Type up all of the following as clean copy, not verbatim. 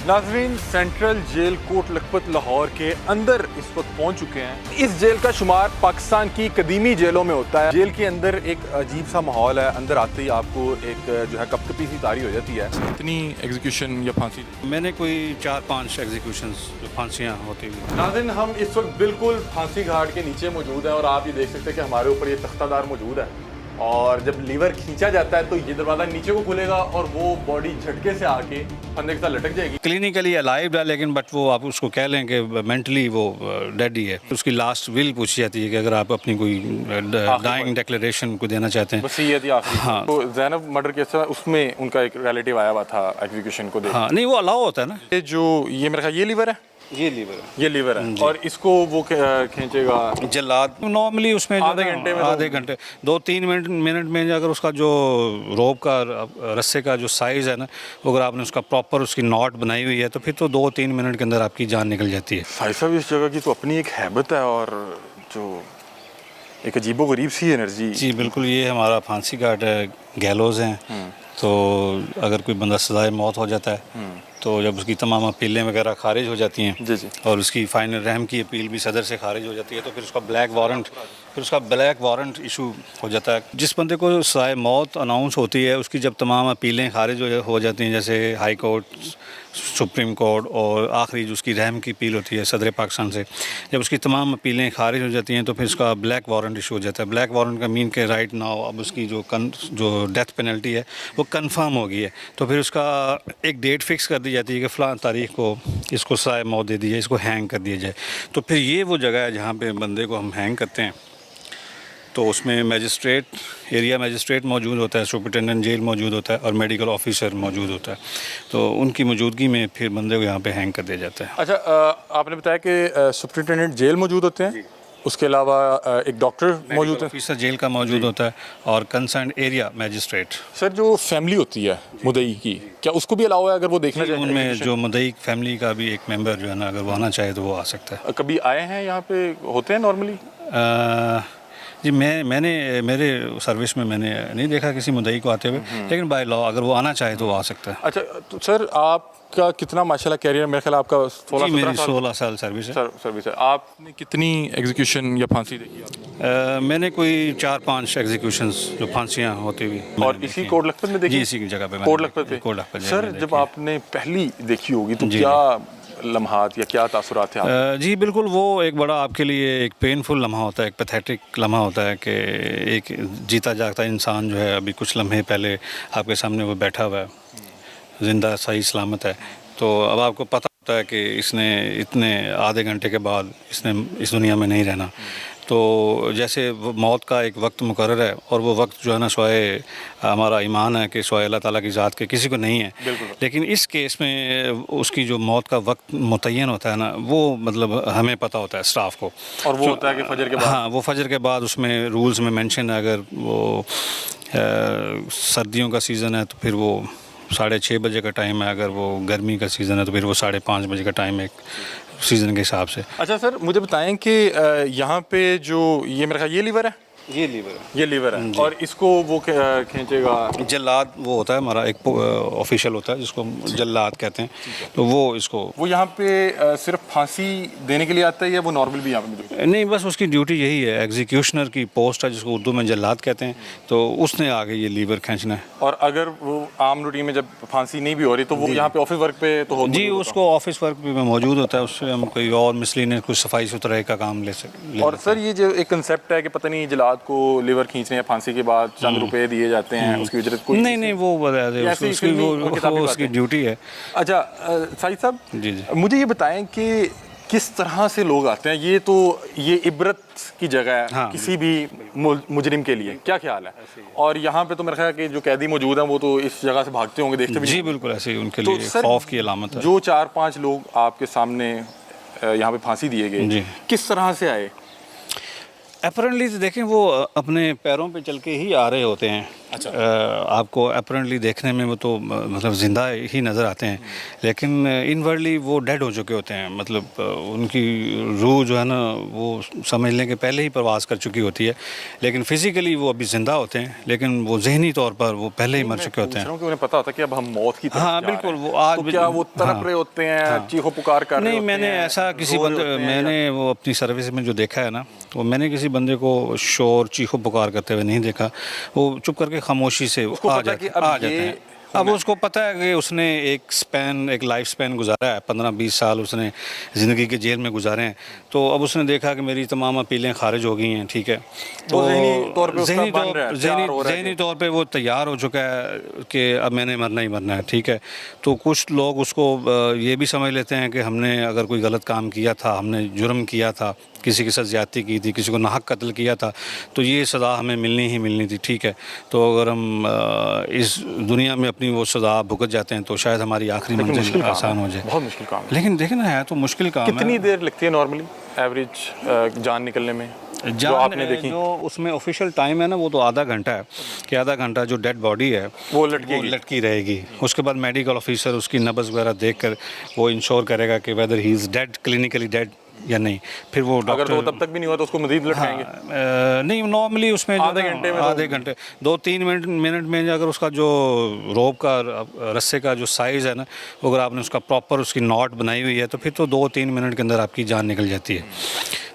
नाज़रीन, central jail Kot Lakhpat Lahore के अंदर इस वक्त पहुंच चुके हैं। इस जेल का शुमार पाकिस्तान की कदीमी जेलों में होता है। जेल के अंदर एक अजीब सा माहौल है। अंदर आते ही आपको एक जो है कपकपी सी तारी हो जाती है। इतनी एग्जीक्यूशन या फांसी मैंने कोई 4-5 एग्जीक्यूशंस जो फांसियाँ होती हुई। नाज़रीन, हम इस वक्त बिल्कुल फांसी घाट के नीचे मौजूद हैं और आप ये देख सकते हैं कि हमारे ऊपर ये तख्तादार मौजूद है और जब लीवर खींचा जाता है तो ये दरवाज़ा नीचे को खुलेगा और वो बॉडी झटके से आके फंदे के साथ लटक जाएगी। क्लिनिकली अलाइव है, लेकिन बट वो आप उसको कह लें कि मेंटली वो डेड ही है। उसकी लास्ट विल पूछी जाती है कि अगर आप अपनी कोई डाइंग डिक्लेरेशन को देना चाहते हैं। वसीयत या आखिरी। हाँ। तो ज़ैनब मर्डर केस है, उसमें उनका एक रिलेटिव आया हुआ था एग्जीक्यूशन को देख। हाँ, नहीं वो अलाउ होता है ना। ये जो ये मेरा ख्याल ये लीवर है, ये लीवर है और इसको वो खींचेगा जल्लाद। नॉर्मली उसमें आधे घंटे 2-3 मिनट में अगर उसका जो रोप का रस्से का जो साइज़ है ना, अगर आपने उसका प्रॉपर उसकी नॉट बनाई हुई है तो फिर तो 2-3 मिनट के अंदर आपकी जान निकल जाती है। साहब, इस जगह की तो अपनी एक हैबत है और जो एक अजीबोगरीब सी एनर्जी। जी बिल्कुल, ये हमारा फांसी घाट है, गैलोज़ हैं। तो अगर कोई बंदा सज़ाए मौत हो जाता है तो जब उसकी तमाम अपीलें वगैरह खारिज हो जाती हैं जी और उसकी फ़ाइनल रहम की अपील भी सदर से खारिज हो जाती है तो फिर उसका ब्लैक वारंट इशू हो जाता है। जिस बंदे को सज़ाए मौत अनाउंस होती है उसकी जब तमाम अपीलें खारिज हो जाती हैं, जैसे हाई कोर्ट, सुप्रीम कोर्ट और आखिरी जो उसकी रहम की अपील होती है सदर पाकिस्तान से, जब उसकी तमाम अपीलें खारिज हो जाती हैं तो फिर उसका ब्लैक वारंट इशू हो जाता है। ब्लैक वारंट का मीन के राइट नाउ अब उसकी जो डेथ पेनल्टी है वो कंफर्म हो गई है, तो फिर उसका एक डेट फिक्स कर दी जाती है कि फ़लाँ तारीख को इसको सज़ाए मौत दे दी जाए, इसको हैंग कर दिया जाए। तो फिर ये वो जगह है जहाँ पे बंदे को हम हैंग करते हैं। तो उसमें एरिया मैजिस्ट्रेट मौजूद होता है, सुपरिटेंडेंट जेल मौजूद होता है और मेडिकल ऑफिसर मौजूद होता है। तो उनकी मौजूदगी में फिर बंदे को यहाँ पे हैंग कर दिया जाता है। अच्छा, आपने बताया कि सुपरिटेंडेंट जेल मौजूद होते हैं, उसके अलावा एक डॉक्टर मौजूद है, ऑफिसर जेल का मौजूद होता है और कंसर्न एरिया मैजिस्ट्रेट। सर, जो फैमिली होती है मुद्दई की, क्या उसको भी अलाउ है अगर वो देखना चाहे? उनमें जो मुद्दई फैमिली का भी एक मेंबर जो है ना, अगर वो आना चाहे तो वो आ सकता है। कभी आए हैं यहाँ पे? होते हैं नॉर्मली? जी मैंने मेरे सर्विस में मैंने नहीं देखा किसी मुद्दई को आते हुए, लेकिन बाय लॉ अगर वो आना चाहे तो वो आ सकता है। अच्छा, तो सर आपका कितना माशाल्लाह कैरियर? मेरे ख्याल आपका 16 साल सर्विस है। सर्विस है। आपने कितनी एग्जीक्यूशन या फांसी देखी? मैंने कोई 4-5 एग्जीक्यूशंस जो फांसियाँ होती हुई। और इसी कोट लखपत में देखी? जी, इसी की जगह पे। कोट लखपत पे। सर, जब आपने पहली देखी होगी तो क्या लम्हात या क्या तासुरात थे आप? जी बिल्कुल, वो एक बड़ा आपके लिए एक पेनफुल लम्हा होता है, एक पैथेटिक लम्हा होता है कि एक जीता जागता इंसान जो है अभी कुछ लम्हे पहले आपके सामने वो बैठा हुआ है, ज़िंदा सही सलामत है। तो अब आपको पता होता है कि इसने इतने आधे घंटे के बाद इसने इस दुनिया में नहीं रहना। तो जैसे वो मौत का एक वक्त मुकर्रर है और वो वक्त जो है ना सोए हमारा ईमान है कि सोए अल्लाह ताला की ज़ात के किसी को नहीं है, लेकिन इस केस में उसकी जो मौत का वक्त मुतय्यन होता है ना, वो मतलब हमें पता होता है स्टाफ को, और वो होता है कि फजर के बाद। हाँ, वो फजर के बाद उसमें रूल्स में मेंशन है। अगर वो सर्दियों का सीज़न है तो फिर वो 6:30 बजे का टाइम है, अगर वो गर्मी का सीज़न है तो फिर वो 5:30 बजे का टाइम है सीज़न के हिसाब से। अच्छा सर, मुझे बताएं कि यहाँ पे जो ये मेरा ख्याल ये लीवर है, ये लीवर है और इसको वो खींचेगा जल्लाद। वो होता है हमारा एक ऑफिशियल होता है जिसको जल्लाद कहते हैं, तो वो यहाँ पे सिर्फ फांसी देने के लिए आता है या वो नॉर्मल भी यहाँ पे मिलता है? नहीं, बस उसकी ड्यूटी यही है, एग्जीक्यूशनर की पोस्ट है जिसको उर्दू में जल्लाद कहते हैं, तो उसने आगे ये लीवर खींचना है। और अगर वो आम रूटीन में जब फांसी नहीं भी हो रही तो वो यहाँ पे ऑफिस वर्क पे तो हो? जी, उसको ऑफिस वर्क भी मौजूद होता है, उससे हम कोई और मिसलिनियस कुछ सफाई सुथराई का काम ले सकते। और सर, ये जो एक कंसेप्ट है कि पता नहीं जलाद को लीवर खींचने या फांसी के बाद चंद रुपए दिए जाते हैं, उसकी उजरत कोई नहीं, वो बता दे, उसकी ड्यूटी है। अच्छा साहिद साहब, जी, मुझे ये बताएं कि किस तरह से लोग आते हैं? ये इबरत की जगह है। हाँ, किसी भी मुजरिम के लिए, क्या ख्याल है? और यहाँ पे तो मेरा ख्याल है कि जो कैदी मौजूद हैं वो तो इस जगह से भागते होंगे, देखते भी। जी बिल्कुल, ऐसे ही उनके लिए खौफ की अलामत है। जो 4-5 लोग आपके सामने यहाँ पे फांसी दिए गए, किस तरह से आए? अपरेंटली तो देखें वो अपने पैरों पे चल के ही आ रहे होते हैं, अच्छा। आपको अपरेंटली देखने में वो तो मतलब ज़िंदा ही नज़र आते हैं, लेकिन इनवर्डली वो डेड हो चुके होते हैं। मतलब उनकी रूह जो है ना वो समझने के पहले ही प्रवास कर चुकी होती है, लेकिन फिज़िकली वो अभी ज़िंदा होते हैं, लेकिन वो जहनी तौर पर वो पहले ही मर चुके होते हैं। कि उन्हें पता होता है कि अब हम मौत की तरफ हाँ जा रहे बिल्कुल, हैं। वो आज तो क्या वो तड़प रहे होते हैं, चीखो पुकार कर रहे नहीं, होते मैंने हैं, ऐसा किसी रो रहे बंदे, होते हैं मैंने वो अपनी सर्विस में जो देखा है ना, वो मैंने किसी बंदे को शोर चीखो पुकार करते हुए नहीं देखा। वो चुप करके खामोशी से आ जाते हैं। अब उसको पता है कि उसने एक लाइफ स्पैन गुजारा है, 15-20 साल उसने ज़िंदगी के जेल में गुजारे हैं। तो अब उसने देखा कि मेरी तमाम अपीलें खारिज हो गई हैं, ठीक है, तो ज़हनी तौर पे वो तैयार हो चुका है कि अब मैंने मरना ही मरना है, ठीक है। तो कुछ लोग उसको ये भी समझ लेते हैं कि हमने अगर कोई गलत काम किया था, हमने जुर्म किया था, किसी के साथ ज़्यादती की थी, किसी को नाहक कत्ल किया था, तो ये सज़ा हमें मिलनी ही मिलनी थी, ठीक है। तो अगर हम इस दुनिया में अपनी वो सज़ा भुगत जाते हैं तो शायद हमारी आखिरी मंजिल आसान हो जाए। बहुत मुश्किल काम है। लेकिन देखें ना, है तो मुश्किल काम है। कितनी देर लगती है नॉर्मली एवरेज जान निकलने में? जो आपने देखी, जो उसमें ऑफिशियल टाइम है ना, वो तो आधा घंटा है कि आधा घंटा जो डेड बॉडी है वो लटकी रहेगी। उसके बाद मेडिकल ऑफिसर उसकी नब्ज़ वगैरह देखकर वो इंश्योर करेगा कि weather he is dead, clinically dead या नहीं। फिर वो डॉक्टर, अगर तो तब तक भी नहीं हुआ तो उसको मज़ीद लटकाएंगे। नहीं, नॉर्मली उसमें आधे घंटे 2-3 मिनट में अगर उसका जो रोप का रस्से का जो साइज़ है ना, अगर आपने उसका प्रॉपर उसकी नॉट बनाई हुई है तो फिर तो 2-3 मिनट के अंदर आपकी जान निकल जाती है।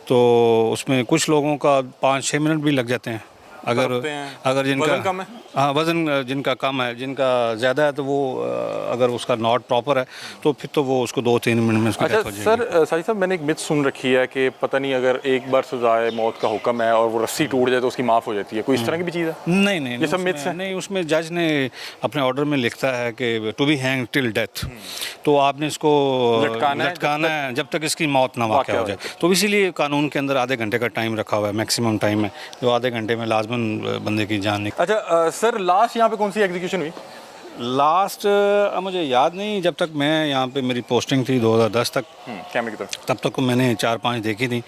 तो उसमें कुछ लोगों का 5-6 मिनट भी लग जाते हैं। अगर जिनका वज़न कम है, हाँ, वज़न जिनका कम है, जिनका ज़्यादा है, तो वो अगर उसका नॉट प्रॉपर है तो फिर तो वो उसको 2-3 मिनट में उसकी डेथ हो जाएगी। सर साहिब साहब, मैंने एक मिथ सुन रखी है कि पता नहीं अगर एक बार सज़ाए मौत का हुक्म है और वो रस्सी टूट जाए तो उसकी माफ़ हो जाती है, कोई इस तरह की भी चीज़ है? नहीं, ये सब मिथ्स हैं? नहीं, उसमें जज ने अपने ऑर्डर में लिखता है कि to be hang till death, तो आपने इसको लटकाना है जब तक इसकी मौत ना वाक़या हो जाए। तो इसीलिए कानून के अंदर आधे घंटे का टाइम रखा हुआ है, मैक्सिमम टाइम है, जो आधे घंटे में लाजमन बंदे की जान निकल। अच्छा सर, लास्ट यहाँ पे कौन सी एग्जीक्यूशन हुई? लास्ट मुझे याद नहीं, जब तक मैं यहाँ पे मेरी पोस्टिंग थी 2010 तक, कैमरे की तरफ, तब तक को मैंने 4-5 देखी थी।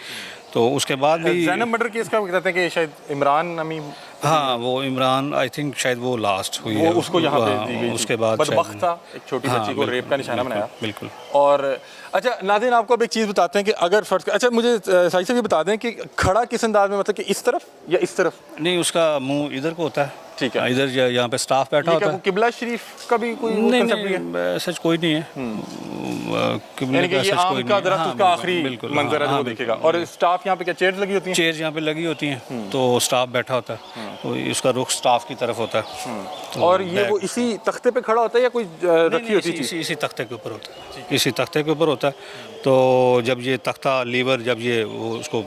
तो उसके बाद भी ज़ैनब मर्डर केस का कहते हैं कि शायद इमरान नमी, हाँ वो इमरान, आई थिंक शायद वो लास्ट हुई वो है, उसको यहाँ पे दी गई, उसके बाद बदबख्त था, एक छोटी बच्ची को रेप का निशाना बनाया। बिल्कुल। और अच्छा नाज़रीन, आपको अब एक चीज़ बताते हैं कि अगर फर्ज, अच्छा मुझे साहिब साहब ये बता दें कि खड़ा किस अंदाज में, मतलब कि इस तरफ या इस तरफ? नहीं, उसका मुंह इधर को होता है, ठीक है, इधर यहाँ पे स्टाफ बैठा होता है। किबला शरीफ का भी कोई नहीं, सच कोई नहीं है, यानी कि ये आम का दरख्त उसका आखिरी मंजर है जो देखेगा। और स्टाफ यहाँ पे क्या चेयर्स लगी होती हैं? चेयर्स यहाँ पे लगी होती हैं, तो स्टाफ बैठा होता है, तो इसका रुख स्टाफ की तरफ होता है। तो और ये वो इसी तख्ते पे खड़ा होता है या कोई रखी होती है? इसी तख्ते के ऊपर होता है, इसी तख्ते के ऊपर होता है। तो जब ये तख्ता लीवर जब ये वो उसको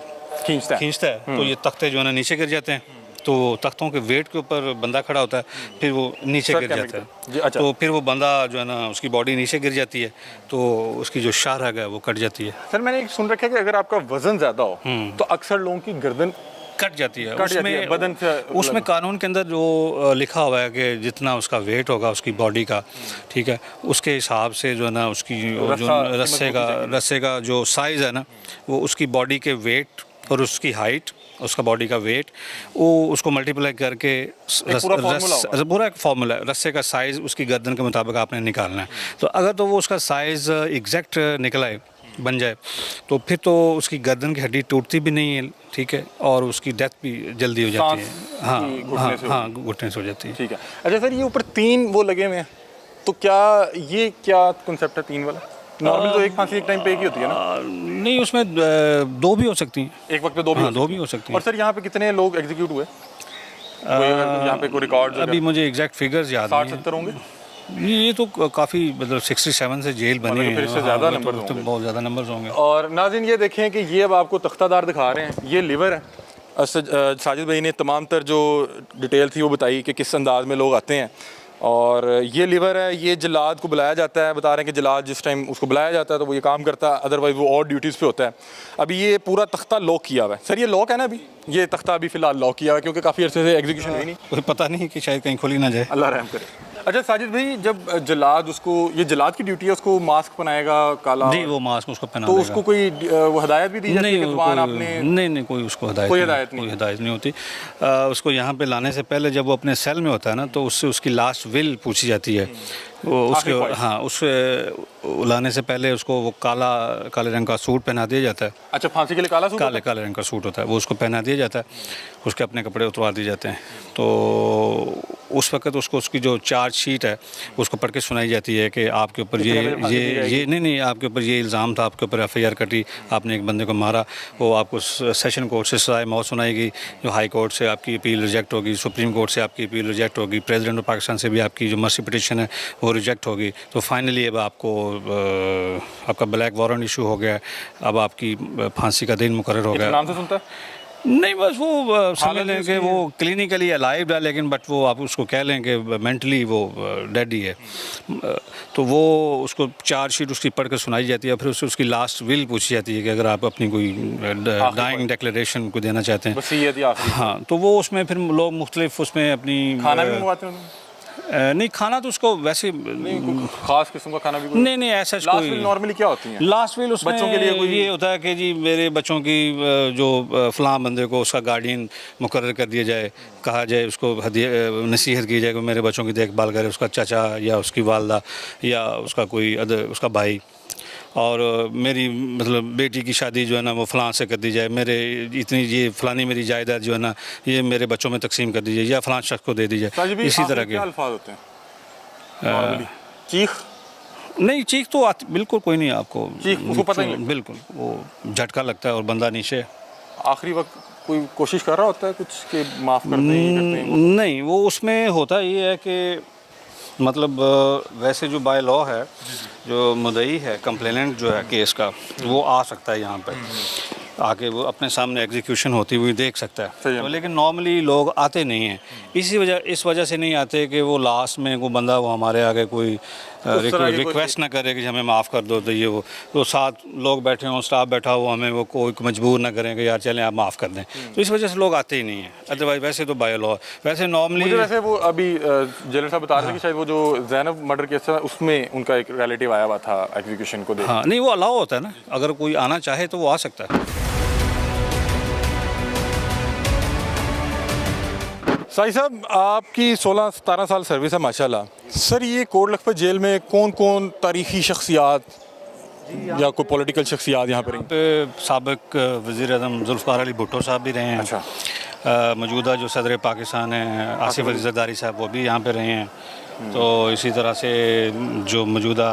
खींचता है तो ये तख्ते जो है ना नीचे गिर जाते हैं। तो तख्तों के वेट के ऊपर बंदा खड़ा होता है, फिर वो नीचे गिर जाता है। अच्छा। तो फिर वो बंदा जो है ना उसकी बॉडी नीचे गिर जाती है, तो उसकी जो शाहराग है वो कट जाती है। सर मैंने एक सुन रखा है कि अगर आपका वजन ज़्यादा हो तो अक्सर लोगों की गर्दन कट जाती है। उसमें बदन से उसमें कानून के अंदर जो लिखा हुआ है कि जितना उसका वेट होगा उसकी बॉडी का, ठीक है, उसके हिसाब से जो है ना उसकी जो रस्से का जो साइज़ है ना, वो उसकी बॉडी के वेट और उसकी हाइट, उसका बॉडी का वेट, वो उसको मल्टीप्लाई करके पूरा एक फार्मूला है, रस्से का साइज़ उसकी गर्दन के मुताबिक आपने निकालना है। तो अगर तो वो उसका साइज़ एग्जैक्ट निकला बन जाए तो फिर तो उसकी गर्दन की हड्डी टूटती भी नहीं है, ठीक है, और उसकी डेथ भी जल्दी हो जाती है। हाँ, घुटने से हो जाती है। ठीक है। अच्छा सर, ये ऊपर 3 वो लगे हुए हैं, तो क्या कॉन्सेप्ट है 3 वाला? नॉर्मल तो एक फांसी एक टाइम पे एक ही होती है ना? नहीं, उसमें 2 भी हो सकती हैं, एक वक्त पे 2 भी हो सकती हैं। और सर यहाँ पे कितने लोग एग्जीक्यूट हुए? यहाँ पे कोई रिकॉर्ड? अभी मुझे एग्जैक्ट फिगर्स याद नहीं है। 60-70 होंगे? ये तो काफ़ी, मतलब 67 से जेल बनी है, फिर इससे ज़्यादा नंबर तो बहुत ज़्यादा नंबर्स होंगे। और नाज़रीन ये देखें कि ये अब आपको तख्तादार दिखा रहे हैं, ये लिवर है। साजिद भाई ने तमाम तर जो डिटेल थी वो बताई कि किस अंदाज में लोग आते हैं। और ये लिवर है, ये जलाद को बुलाया जाता है, बता रहे हैं कि जलाद जिस टाइम उसको बुलाया जाता है तो वो ये काम करता है, अदरवाइज़ वो और ड्यूटीज़ पे होता है। अभी ये पूरा तख्ता लॉक किया हुआ है। सर ये लॉक है ना? अभी ये तख्ता अभी फ़िलहाल लॉक किया हुआ है क्योंकि काफ़ी अर्से से एग्जीक्यूशन हुई नहीं। कोई पता नहीं कि शायद कहीं खुली ना जाए। अल्लाह रहम करे। अच्छा साजिद भाई, जब जलाद उसको, ये जलाद की ड्यूटी है, उसको मास्क पहनाएगा काला? जी, वो मास्क उसको पहना तो देगा। उसको कोई वो हिदायत भी दी जाती है कि ज़ुबान आपने? नहीं, कोई उसको हिदायत नहीं होती। उसको यहाँ पे लाने से पहले जब वो अपने सेल में होता है ना, तो उससे उसकी लास्ट विल पूछी जाती है। वो उसके, हाँ, उससे लाने से पहले उसको वो काले रंग का सूट पहना दिया जाता है। अच्छा, फांसी के लिए काला सूट? काले रंग का सूट होता है, वो उसको पहना दिया जाता है, उसके अपने कपड़े उतरवा दिए जाते हैं। तो उस वक्त उसको उसकी जो चार्ज शीट है उसको पढ़ के सुनाई जाती है कि आपके ऊपर ये नहीं, आपके ऊपर ये इल्ज़ाम था, आपके ऊपर FIR कटी, आपने एक बंदे को मारा। वो आपको सेशन कोर्ट से सज़ाए मौत सुनाएगी, जो हाई कोर्ट से आपकी अपील रिजेक्ट होगी, सुप्रीम कोर्ट से आपकी अपील रिजेक्ट होगी, प्रेसिडेंट ऑफ पाकिस्तान से भी आपकी जो मर्सी पिटिशन है वो रिजेक्ट होगी। तो फाइनली अब आपका ब्लैक वारंट इशू हो गया, अब आपकी फांसी का दिन मुकर्रर हो गया। नाम से सुनता है? नहीं, बस वो समझ लें कि वो क्लिनिकली अलाइव है, लेकिन बट वो आप उसको कह लें कि मेंटली वो डेड ही है। तो वो उसको चार्जशीट उसकी पढ़ कर सुनाई जाती है, फिर उससे उसकी लास्ट विल पूछी जाती है कि अगर आप अपनी कोई डाइंग डिक्लेरेशन को देना चाहते हैं। हाँ, तो वो उसमें फिर लोग मुख्तलिफ उसमें अपनी खाना भी मंगवाते हैं? नहीं, खाना तो उसको वैसे नहीं, खास किस्म का खाना भी नहीं ऐसा लास्ट विल नॉर्मली क्या होती है? लास्ट विल उसमें बच्चों के लिए कोई ये होता है कि जी मेरे बच्चों की जो फ़लाँ बंदे को उसका गार्डियन मुकर्रर कर दिया जाए, कहा जाए, उसको नसीहत की जाए कि मेरे बच्चों की देखभाल करे, उसका चाचा या उसकी वालदा या उसका कोई उसका भाई, और मेरी मतलब बेटी की शादी जो है ना वो फ़लाँ से कर दी जाए, मेरे इतनी ये फ़लानी मेरी जायदाद जो है ना ये मेरे बच्चों में तकसीम कर दी जाए या फ़लाँ शख्स को दे दी जाए। इसी तरह के अल्फाज होते हैं। चीख? नहीं, चीख तो बिल्कुल कोई नहीं आपको, चीख उसको पता नहीं, बिल्कुल वो झटका लगता है और बंदा नीचे। आखिरी वक्त कोई कोशिश कर रहा होता है कुछ कि माफ़ कर दें? नहीं, वो उसमें होता ये है कि मतलब वैसे जो बाय लॉ है, जो मुद्दई है, कंप्लेनेंट जो है केस का, वो आ सकता है यहाँ पे आके, वो अपने सामने एग्जीक्यूशन होती हुई देख सकता है। तो लेकिन नॉर्मली लोग आते नहीं हैं, इस वजह से नहीं आते कि वो लास्ट में वो बंदा वो हमारे आगे कोई रिक्वेस्ट ना करे कि हमें माफ़ कर दो, तो ये वो तो साथ लोग बैठे हों, स्टाफ बैठा हो, हमें वो कोई मजबूर ना करें कि यार चलें आप माफ़ कर दें। तो इस वजह से लोग आते ही नहीं हैं। अदरवाइज वैसे तो बाय लॉ वैसे नॉर्मली, वैसे वो अभी जेलर साहब बता रहे थे कि शायद वो जो ज़ैनब मर्डर केस था उसमें उनका एक रिलेटिव आया हुआ था एग्जीक्यूशन को देखने। हाँ, नहीं, वो अलाउ होता है ना, अगर कोई आना चाहे तो वो आ सकता है। साई साहब, आपकी 16-17 साल सर्विस है माशाल्लाह। सर, ये कोट लखपत जेल में कौन कौन तारीख़ी शख्सियात या कोई पॉलिटिकल शख्सियात यहाँ पर? साबिक वज़ीर आज़म ज़ुल्फ़िकार अली भुट्टो साहब भी रहे हैं। अच्छा। मौजूदा जो सदर पाकिस्तान है आसिफ अली ज़रदारी साहब, वो भी यहाँ पे रहे हैं। तो इसी तरह से जो मौजूदा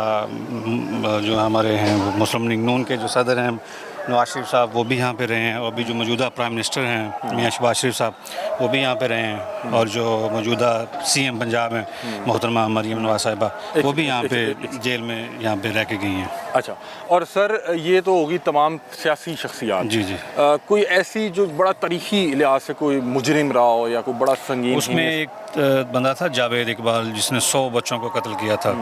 जो हमारे हैं मुस्लिम लीग नून के जो सदर हैं नवाज शरीफ साहब, वो भी यहाँ पे रहे हैं। और अभी जो मौजूदा प्राइम मिनिस्टर हैं मियां शहबाज शरीफ साहब, वो भी यहाँ पे रहे हैं। और जो मौजूदा CM पंजाब हैं मोहतरमा मरियम नवाज साहिबा, वो भी यहाँ पे जेल में यहाँ पे रह के गई हैं। अच्छा, और सर ये तो होगी तमाम सियासी शख्सियात। जी जी। कोई ऐसी जो बड़ा तारीख़ी लिहाज से कोई मुजरिम रहा हो या कोई बड़ा संगीन? उसमें एक बंदा था जावेद इकबाल, जिसने 100 बच्चों को कत्ल किया था,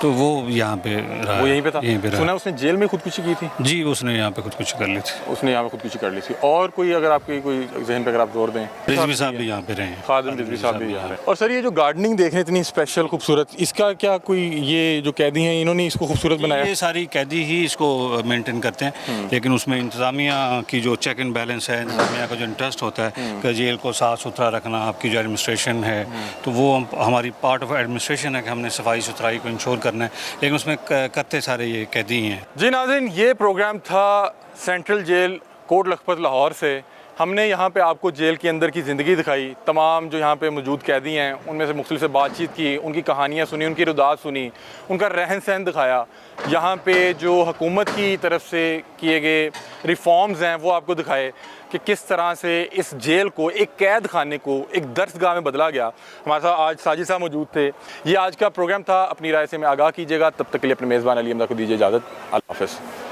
तो वो यहाँ पे रहा। वो यहीं पे था? यहीं पे रहा। सुना उसने जेल में खुदकुशी की थी? जी, उसने यहाँ पे खुदकुशी कर ली थी। उसने यहाँ पे खुदकुशी कर ली थी। और कोई अगर आपकी कोई जहन पे अगर आप जोर दें? रिजवी साहब भी यहाँ पे रहे हैं। खादिम रिजवी साहब भी यहाँ रहे। और सर, ये जो गार्डनिंग देख रहे हैं इतनी स्पेशल खूबसूरत, इसका क्या कोई ये जो कैदी हैं इन्होंने इसको खूबसूरत बनाया? ये सारी कैदी ही इसको मेंटेन करते हैं, लेकिन उसमें इंतज़ामिया की जो चेक एंड बैलेंस है, इंतज़ामिया का जो इंटरेस्ट होता है कि जेल को साफ़ सुथरा रखना, आपकी जो एडमिनिस्ट्रेशन है, तो वो हमारी पार्ट ऑफ एडमिनिस्ट्रेशन है कि हमने सफाई सुथराई को इंश्योर करना है, लेकिन उसमें करते सारे ये कैदी हैं। जी नाज़रीन, ये प्रोग्राम था सेंट्रल जेल कोट लखपत लाहौर से। हमने यहाँ पे आपको जेल के अंदर की ज़िंदगी दिखाई, तमाम जो यहाँ पे मौजूद कैदी हैं उनमें से मुख्तलिफ से बातचीत की, उनकी कहानियाँ सुनी, उनकी रुदात सुनी, उनका रहन सहन दिखाया। यहाँ पे जो हुकूमत की तरफ से किए गए रिफॉर्म्स हैं वो आपको दिखाए कि किस तरह से इस जेल को, एक कैद खाने को एक दर्सगाह में बदला गया। हमारे साथ आज साजिद साहब मौजूद थे। ये आज का प्रोग्राम था। अपनी राय से मैं आगाह कीजिएगा। तब तक के लिए अपने मेज़बान अली हमदा को दीजिए इजाज़त। अल्लाह हाफ़िज़।